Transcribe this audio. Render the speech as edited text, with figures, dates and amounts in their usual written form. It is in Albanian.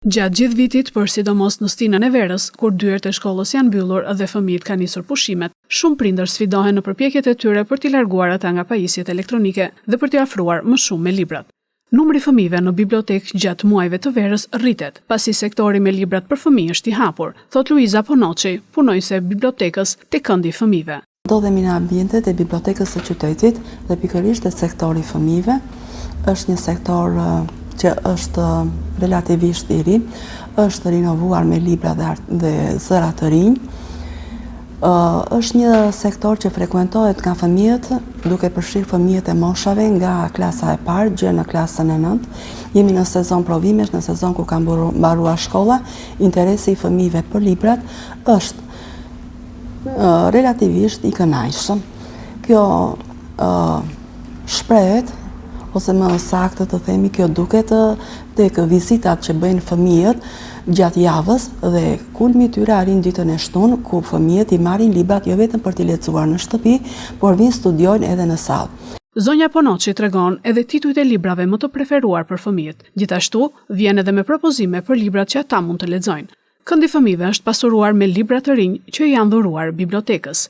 Gjatë gjithë vitit, për sidomos në stinën e verës, kur dyert e shkollës janë mbyllur dhe fëmijët kanë nisur pushimet, shumë prindër sfidohen në përpjekjet e tyre për t'i larguar ata nga pajisjet elektronike dhe për t'i afruar më shumë me librat. Numri fëmijëve në bibliotekë gjatë muajve të verës rritet, pasi sektori me librat për fëmijë është i hapur, thot Luiza Ponoçi, punojëse e bibliotekës te këndi i fëmijëve. Ndodhemi në ambientet e bibliotekës së qytetit dhe pikërisht e sektori fëmijëve. Është një sektor që është relativisht i ri, është rinovuar me libra dhe zëra të rinj. Është një sektor që frekuentohet nga fëmijët, duke përfshirë fëmijët e moshave nga klasa e parë gjë në klasën e 9. Jemi në sezon provimesh, në sezon kur ka mbaruar shkolla. Interesi i fëmijëve për librat është relativisht i kënaqshëm. Kjo shprehet, ose më saktë të themi, kjo duket tek vizitat që bëjnë fëmijët gjatë javës dhe kulmi i tyre arrin ditën e shtunë, ku fëmijët i marrin librat jo vetëm për t'i lexuar në shtëpi, por vinë studiojnë edhe në sallë. Zonja Ponoçi tregon edhe titujt e librave më të preferuar për fëmijët. Gjithashtu, vjen edhe me propozime për librat që ata mund të lexojnë. Këndi i fëmijëve është pasuruar me libra të rinj që janë dhuruar bibliotekës.